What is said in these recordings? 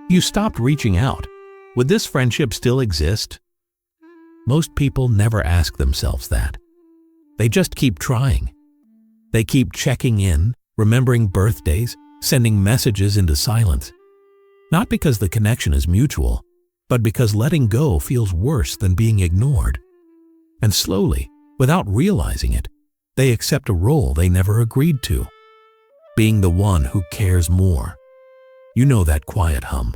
you stopped reaching out, would this friendship still exist? Most people never ask themselves that. They just keep trying. They keep checking in, remembering birthdays, sending messages into silence. Not because the connection is mutual, but because letting go feels worse than being ignored. And slowly, without realizing it, they accept a role they never agreed to. Being the one who cares more. You know that quiet hum.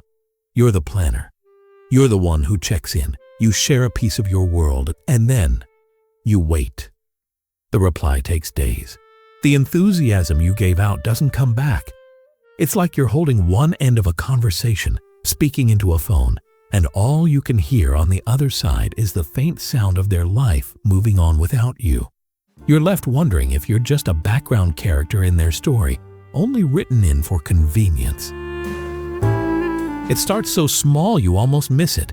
You're the planner. You're the one who checks in. You share a piece of your world, and then you wait. The reply takes days. The enthusiasm you gave out doesn't come back. It's like you're holding one end of a conversation, speaking into a phone, and all you can hear on the other side is the faint sound of their life moving on without you. You're left wondering if you're just a background character in their story, only written in for convenience. It starts so small you almost miss it.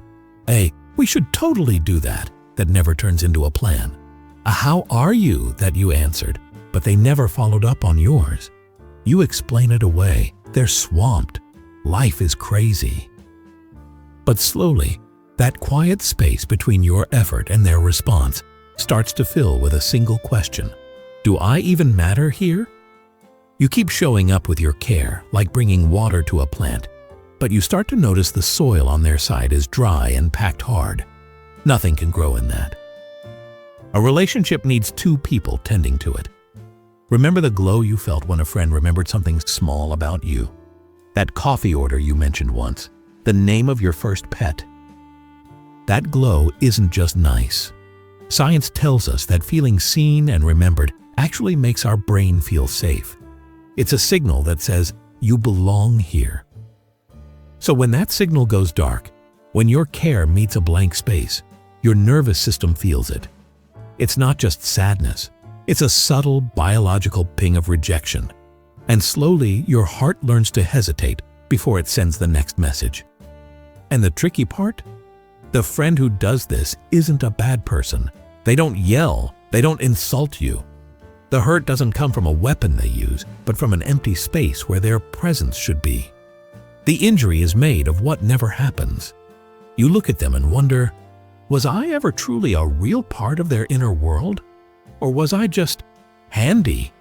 We should totally do that never turns into a plan. A how are you that you answered, but they never followed up on yours. You explain it away. They're swamped. Life is crazy. But slowly, that quiet space between your effort and their response starts to fill with a single question. Do I even matter here? You keep showing up with your care, like bringing water to a plant, but you start to notice the soil on their side is dry and packed hard. Nothing can grow in that. A relationship needs two people tending to it. Remember the glow you felt when a friend remembered something small about you? That coffee order you mentioned once, the name of your first pet. That glow isn't just nice. Science tells us that feeling seen and remembered actually makes our brain feel safe. It's a signal that says, you belong here. So when that signal goes dark, when your care meets a blank space, your nervous system feels it. It's not just sadness. It's a subtle biological ping of rejection. And slowly, your heart learns to hesitate before it sends the next message. And the tricky part? The friend who does this isn't a bad person. They don't yell. They don't insult you. The hurt doesn't come from a weapon they use, but from an empty space where their presence should be. The injury is made of what never happens. You look at them and wonder, was I ever truly a real part of their inner world? Or was I just handy?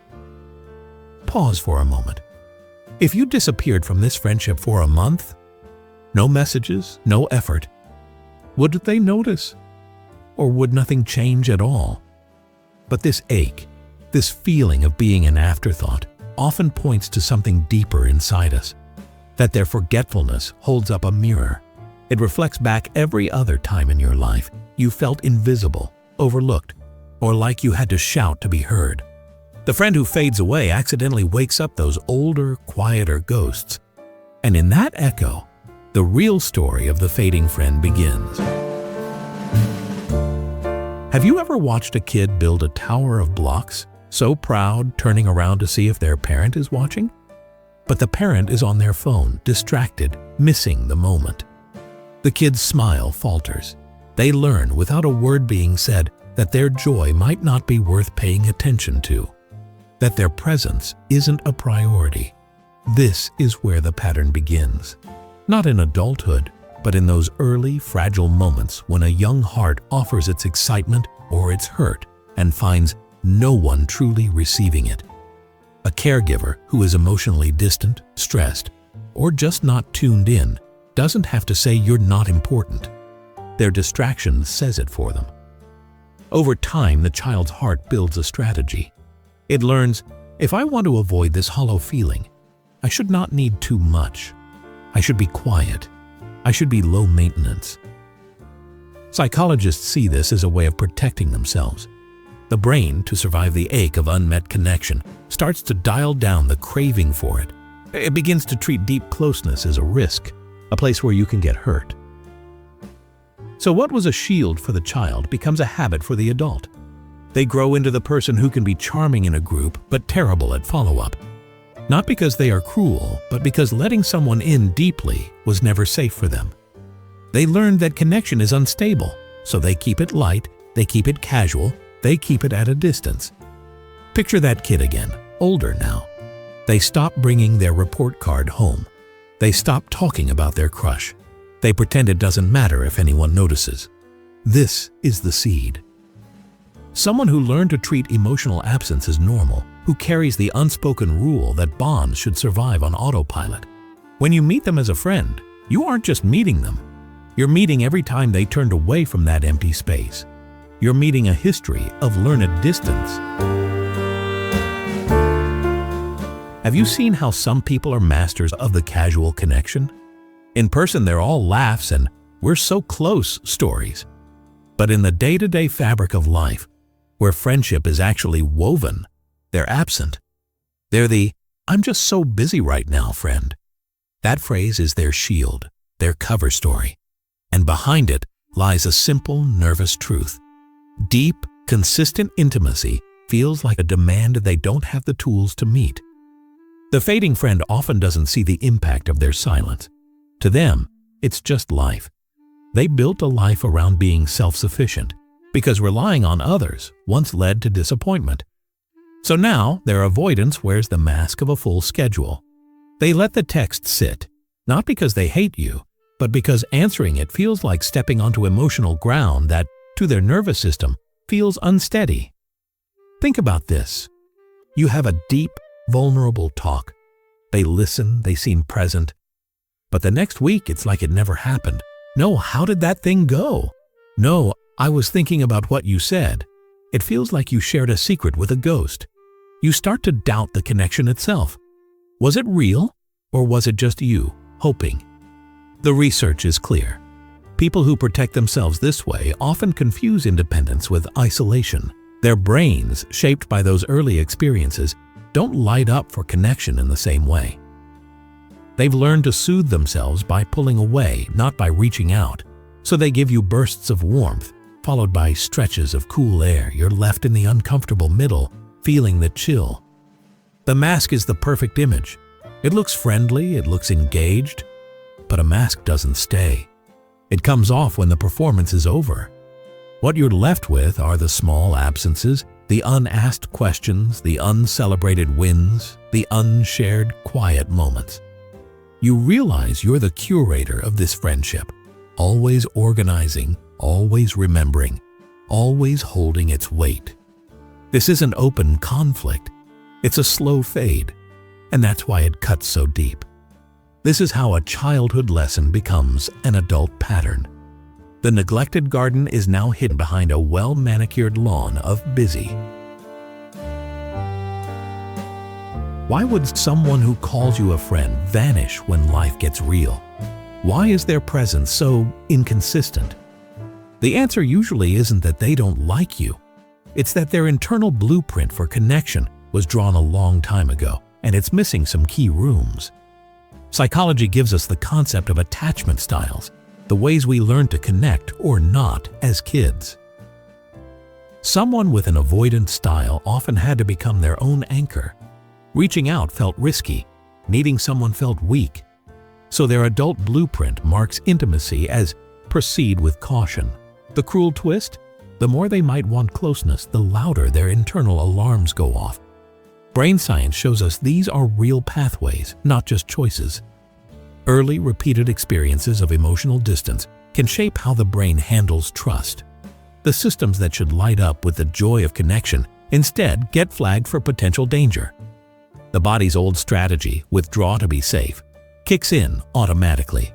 Pause for a moment. If you disappeared from this friendship for a month, no messages, no effort, would they notice? Or would nothing change at all? But this ache, this feeling of being an afterthought, often points to something deeper inside us. That their forgetfulness holds up a mirror. It reflects back every other time in your life you felt invisible, overlooked, or like you had to shout to be heard. The friend who fades away accidentally wakes up those older, quieter ghosts. And in that echo, the real story of the fading friend begins. Have you ever watched a kid build a tower of blocks, so proud, turning around to see if their parent is watching? But the parent is on their phone, distracted, missing the moment. The kid's smile falters. They learn without a word being said that their joy might not be worth paying attention to, that their presence isn't a priority. This is where the pattern begins. Not in adulthood, but in those early, fragile moments when a young heart offers its excitement or its hurt and finds no one truly receiving it. A caregiver who is emotionally distant, stressed, or just not tuned in doesn't have to say you're not important. Their distraction says it for them. Over time, the child's heart builds a strategy. It learns, if I want to avoid this hollow feeling, I should not need too much. I should be quiet. I should be low maintenance. Psychologists see this as a way of protecting themselves. The brain, to survive the ache of unmet connection, starts to dial down the craving for it. It begins to treat deep closeness as a risk, a place where you can get hurt. So what was a shield for the child becomes a habit for the adult. They grow into the person who can be charming in a group but terrible at follow-up. Not because they are cruel, but because letting someone in deeply was never safe for them. They learned that connection is unstable, so they keep it light, they keep it casual, they keep it at a distance. Picture that kid again, older now. They stop bringing their report card home. They stop talking about their crush. They pretend it doesn't matter if anyone notices. This is the seed. Someone who learned to treat emotional absence as normal, who carries the unspoken rule that bonds should survive on autopilot. When you meet them as a friend, you aren't just meeting them. You're meeting every time they turned away from that empty space. You're meeting a history of learned distance. Have you seen how some people are masters of the casual connection? In person, they're all laughs and "we're so close" stories. But in the day-to-day fabric of life, where friendship is actually woven, they're absent. They're the "I'm just so busy right now" friend. That phrase is their shield, their cover story. And behind it lies a simple, nervous truth. Deep, consistent intimacy feels like a demand they don't have the tools to meet. The fading friend often doesn't see the impact of their silence. To them, it's just life. They built a life around being self-sufficient because relying on others once led to disappointment. So now their avoidance wears the mask of a full schedule. They let the text sit, not because they hate you, but because answering it feels like stepping onto emotional ground that, to their nervous system, feels unsteady. Think about this. You have a deep, vulnerable talk. They listen, they seem present. But the next week, it's like it never happened. No, how did that thing go? No, I was thinking about what you said. It feels like you shared a secret with a ghost. You start to doubt the connection itself. Was it real, or was it just you, hoping? The research is clear. People who protect themselves this way often confuse independence with isolation. Their brains, shaped by those early experiences, don't light up for connection in the same way. They've learned to soothe themselves by pulling away, not by reaching out. So they give you bursts of warmth, followed by stretches of cool air. You're left in the uncomfortable middle, feeling the chill. The mask is the perfect image. It looks friendly, it looks engaged, but a mask doesn't stay. It comes off when the performance is over. What you're left with are the small absences, the unasked questions, the uncelebrated wins, the unshared quiet moments. You realize you're the curator of this friendship, always organizing, always remembering, always holding its weight. This isn't open conflict. It's a slow fade, and that's why it cuts so deep. This is how a childhood lesson becomes an adult pattern. The neglected garden is now hidden behind a well-manicured lawn of busy. Why would someone who calls you a friend vanish when life gets real? Why is their presence so inconsistent? The answer usually isn't that they don't like you. It's that their internal blueprint for connection was drawn a long time ago, and it's missing some key rooms. Psychology gives us the concept of attachment styles, the ways we learn to connect or not as kids. Someone with an avoidant style often had to become their own anchor. Reaching out felt risky, needing someone felt weak. So their adult blueprint marks intimacy as proceed with caution. The cruel twist? The more they might want closeness, the louder their internal alarms go off. Brain science shows us these are real pathways, not just choices. Early, repeated experiences of emotional distance can shape how the brain handles trust. The systems that should light up with the joy of connection instead get flagged for potential danger. The body's old strategy, withdraw to be safe, kicks in automatically.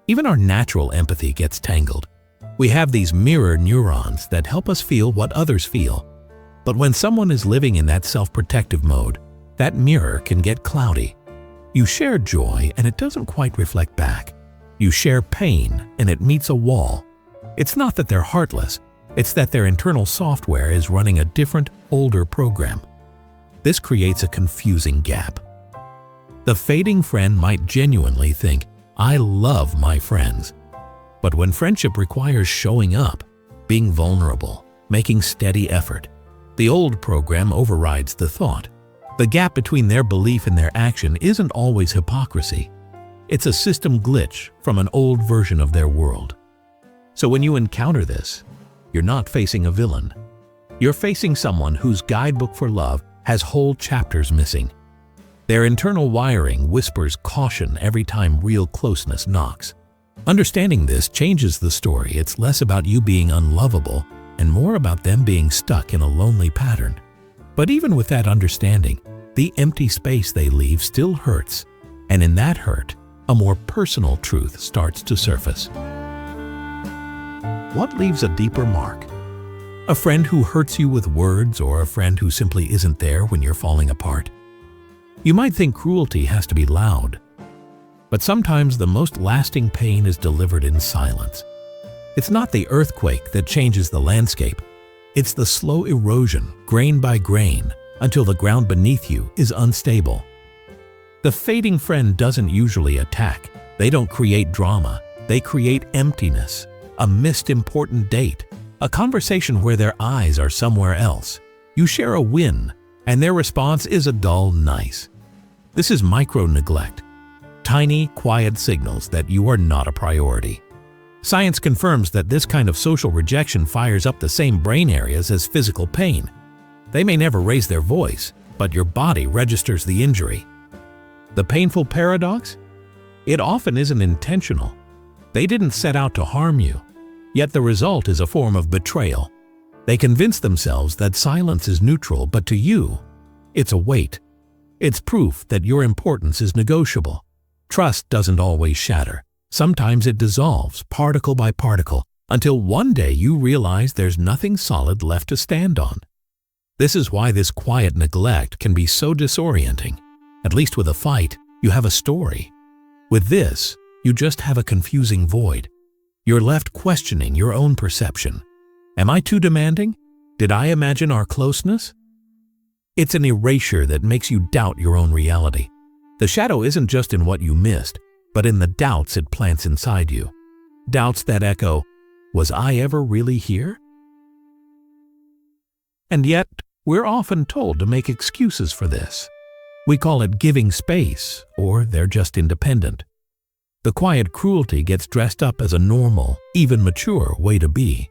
Even our natural empathy gets tangled. We have these mirror neurons that help us feel what others feel. But when someone is living in that self-protective mode, that mirror can get cloudy. You share joy and it doesn't quite reflect back. You share pain and it meets a wall. It's not that they're heartless, it's that their internal software is running a different, older program. This creates a confusing gap. The fading friend might genuinely think, I love my friends. But when friendship requires showing up, being vulnerable, making steady effort, the old program overrides the thought. The gap between their belief and their action isn't always hypocrisy. It's a system glitch from an old version of their world. So when you encounter this, you're not facing a villain. You're facing someone whose guidebook for love has whole chapters missing. Their internal wiring whispers caution every time real closeness knocks. Understanding this changes the story. It's less about you being unlovable and more about them being stuck in a lonely pattern. But even with that understanding, the empty space they leave still hurts, and in that hurt, a more personal truth starts to surface. What leaves a deeper mark? A friend who hurts you with words, or a friend who simply isn't there when you're falling apart? You might think cruelty has to be loud, but sometimes the most lasting pain is delivered in silence. It's not the earthquake that changes the landscape. It's the slow erosion, grain by grain, until the ground beneath you is unstable. The fading friend doesn't usually attack. They don't create drama. They create emptiness, a missed important date, a conversation where their eyes are somewhere else. You share a win, and their response is a dull nice. This is micro-neglect, tiny, quiet signals that you are not a priority. Science confirms that this kind of social rejection fires up the same brain areas as physical pain. They may never raise their voice, but your body registers the injury. The painful paradox? It often isn't intentional. They didn't set out to harm you, yet the result is a form of betrayal. They convince themselves that silence is neutral, but to you, it's a weight. It's proof that your importance is negotiable. Trust doesn't always shatter. Sometimes it dissolves, particle by particle, until one day you realize there's nothing solid left to stand on. This is why this quiet neglect can be so disorienting. At least with a fight, you have a story. With this, you just have a confusing void. You're left questioning your own perception. Am I too demanding? Did I imagine our closeness? It's an erasure that makes you doubt your own reality. The shadow isn't just in what you missed, but in the doubts it plants inside you. Doubts that echo, was I ever really here? And yet, we're often told to make excuses for this. We call it giving space, or they're just independent. The quiet cruelty gets dressed up as a normal, even mature way to be.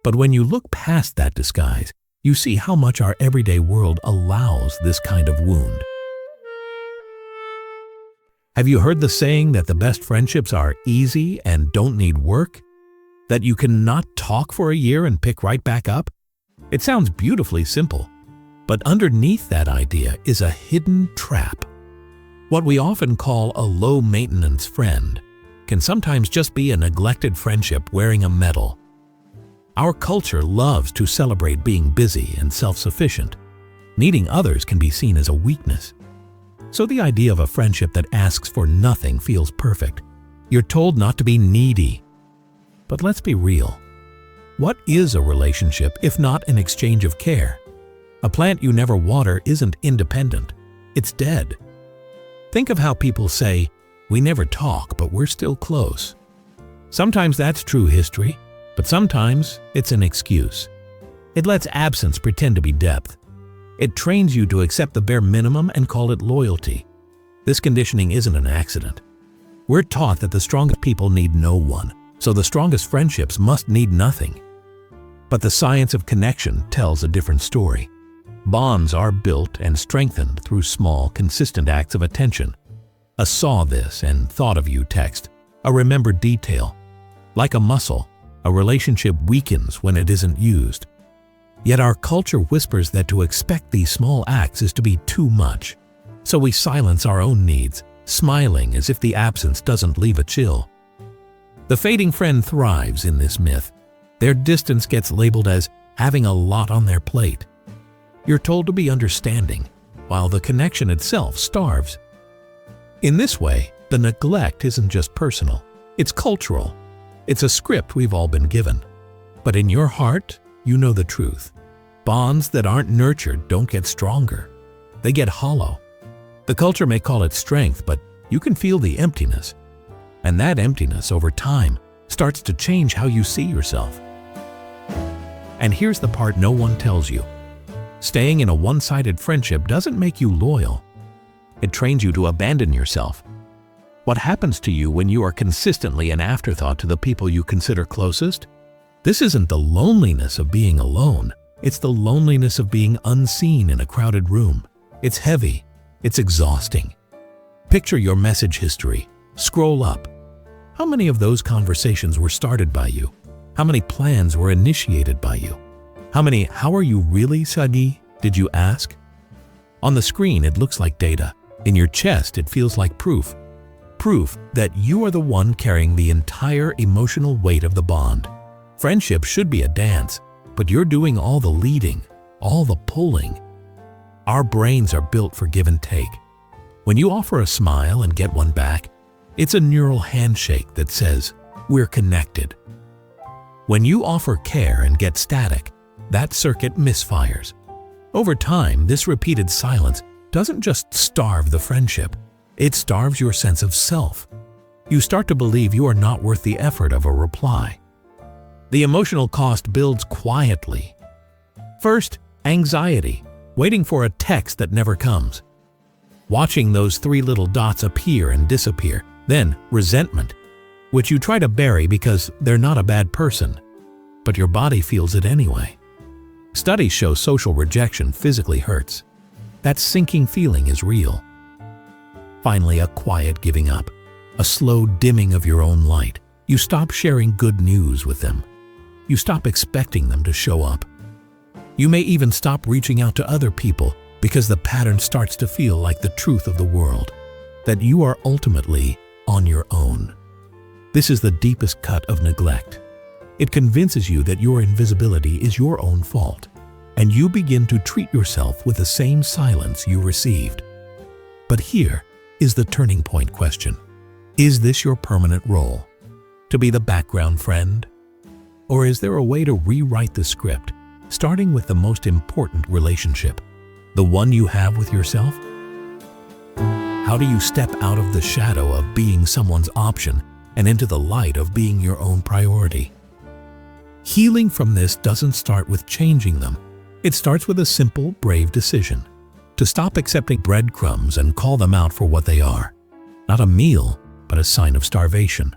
But when you look past that disguise, you see how much our everyday world allows this kind of wound. Have you heard the saying that the best friendships are easy and don't need work? That you cannot talk for a year and pick right back up? It sounds beautifully simple, but underneath that idea is a hidden trap. What we often call a low-maintenance friend can sometimes just be a neglected friendship wearing a medal. Our culture loves to celebrate being busy and self-sufficient. Needing others can be seen as a weakness. So the idea of a friendship that asks for nothing feels perfect. You're told not to be needy. But let's be real. What is a relationship if not an exchange of care? A plant you never water isn't independent. It's dead. Think of how people say, "We never talk, but we're still close." Sometimes that's true history, but sometimes it's an excuse. It lets absence pretend to be depth. It trains you to accept the bare minimum and call it loyalty. This conditioning isn't an accident. We're taught that the strongest people need no one, so the strongest friendships must need nothing. But the science of connection tells a different story. Bonds are built and strengthened through small, consistent acts of attention. A "saw this and thought of you" text, a remembered detail. Like a muscle, a relationship weakens when it isn't used. Yet our culture whispers that to expect these small acts is to be too much. So we silence our own needs, smiling as if the absence doesn't leave a chill. The fading friend thrives in this myth. Their distance gets labeled as having a lot on their plate. You're told to be understanding, while the connection itself starves. In this way, the neglect isn't just personal, it's cultural. It's a script we've all been given. But in your heart, you know the truth. Bonds that aren't nurtured don't get stronger. They get hollow. The culture may call it strength, but you can feel the emptiness. And that emptiness, over time, starts to change how you see yourself. And here's the part no one tells you. Staying in a one-sided friendship doesn't make you loyal. It trains you to abandon yourself. What happens to you when you are consistently an afterthought to the people you consider closest? This isn't the loneliness of being alone. It's the loneliness of being unseen in a crowded room. It's heavy, It's exhausting. Picture your message history. Scroll up. How many of those conversations were started by you? How many plans were initiated by you? How many "How are you really, Sagi?" did you ask? On the screen, it looks like data. In your chest, it feels like proof. Proof that you are the one carrying the entire emotional weight of the bond. Friendship should be a dance, but you're doing all the leading, all the pulling. Our brains are built for give and take. When you offer a smile and get one back, it's a neural handshake that says, "We're connected." When you offer care and get static, that circuit misfires. Over time, this repeated silence doesn't just starve the friendship, it starves your sense of self. You start to believe you are not worth the effort of a reply. The emotional cost builds quietly. First, anxiety, waiting for a text that never comes. Watching those 3 little dots appear and disappear. Then, resentment, which you try to bury because they're not a bad person, but your body feels it anyway. Studies show social rejection physically hurts. That sinking feeling is real. Finally, a quiet giving up, a slow dimming of your own light. You stop sharing good news with them. You stop expecting them to show up. You may even stop reaching out to other people because the pattern starts to feel like the truth of the world, that you are ultimately on your own. This is the deepest cut of neglect. It convinces you that your invisibility is your own fault, and you begin to treat yourself with the same silence you received. But here is the turning point question. Is this your permanent role? To be the background friend? Or is there a way to rewrite the script, starting with the most important relationship, the one you have with yourself? How do you step out of the shadow of being someone's option and into the light of being your own priority? Healing from this doesn't start with changing them. It starts with a simple, brave decision to stop accepting breadcrumbs and call them out for what they are. Not a meal, but a sign of starvation.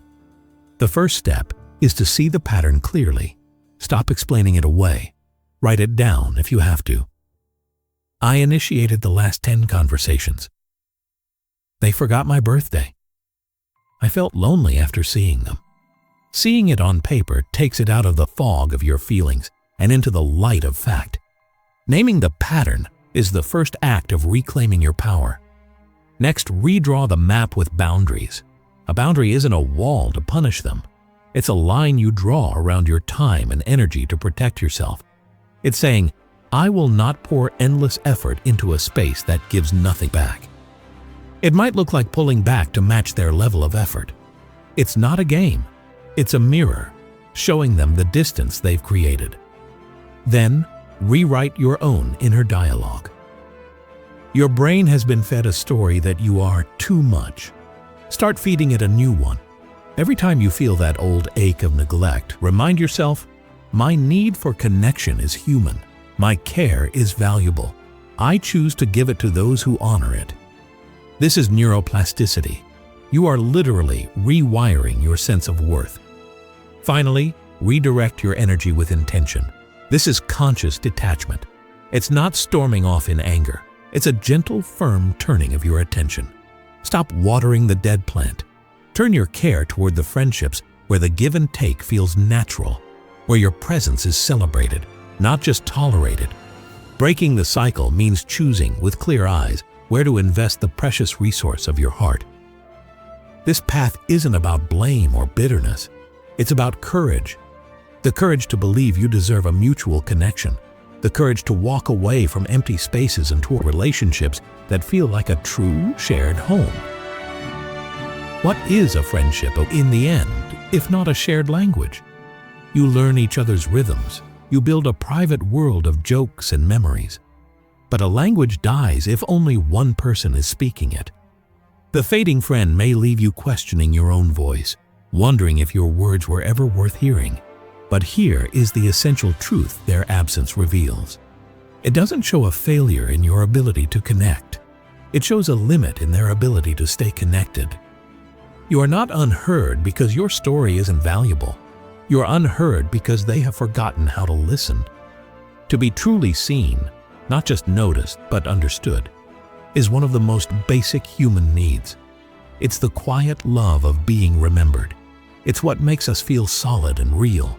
The first step is to see the pattern clearly. Stop explaining it away. Write it down if you have to. I initiated the last 10 conversations. They forgot my birthday. I felt lonely after seeing them. Seeing it on paper takes it out of the fog of your feelings and into the light of fact. Naming the pattern is the first act of reclaiming your power. Next, redraw the map with boundaries. A boundary isn't a wall to punish them. It's a line you draw around your time and energy to protect yourself. It's saying, I will not pour endless effort into a space that gives nothing back. It might look like pulling back to match their level of effort. It's not a game. It's a mirror, showing them the distance they've created. Then, rewrite your own inner dialogue. Your brain has been fed a story that you are too much. Start feeding it a new one. Every time you feel that old ache of neglect, remind yourself, my need for connection is human. My care is valuable. I choose to give it to those who honor it. This is neuroplasticity. You are literally rewiring your sense of worth. Finally, redirect your energy with intention. This is conscious detachment. It's not storming off in anger. It's a gentle, firm turning of your attention. Stop watering the dead plant. Turn your care toward the friendships where the give and take feels natural, where your presence is celebrated, not just tolerated. Breaking the cycle means choosing with clear eyes where to invest the precious resource of your heart. This path isn't about blame or bitterness. It's about courage. The courage to believe you deserve a mutual connection. The courage to walk away from empty spaces and toward relationships that feel like a true shared home. What is a friendship in the end, if not a shared language? You learn each other's rhythms. You build a private world of jokes and memories. But a language dies if only one person is speaking it. The fading friend may leave you questioning your own voice, wondering if your words were ever worth hearing. But here is the essential truth their absence reveals. It doesn't show a failure in your ability to connect. It shows a limit in their ability to stay connected. You are not unheard because your story isn't valuable. You are unheard because they have forgotten how to listen. To be truly seen, not just noticed, but understood. is one of the most basic human needs. It's the quiet love of being remembered. It's what makes us feel solid and real.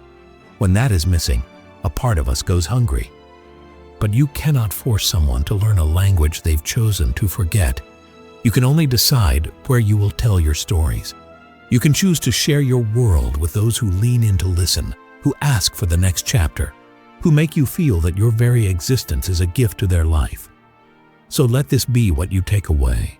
When that is missing, a part of us goes hungry. But you cannot force someone to learn a language they've chosen to forget. You can only decide where you will tell your stories. You can choose to share your world with those who lean in to listen, who ask for the next chapter, who make you feel that your very existence is a gift to their life. So let this be what you take away.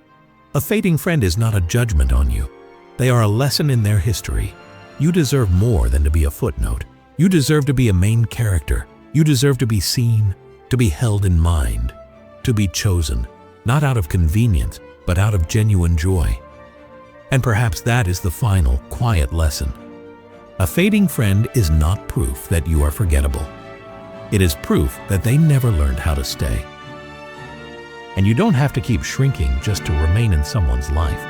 A fading friend is not a judgment on you. They are a lesson in their history. You deserve more than to be a footnote. You deserve to be a main character. You deserve to be seen, to be held in mind, to be chosen, not out of convenience, but out of genuine joy. And perhaps that is the final, quiet lesson. A fading friend is not proof that you are forgettable. It is proof that they never learned how to stay. And you don't have to keep shrinking just to remain in someone's life.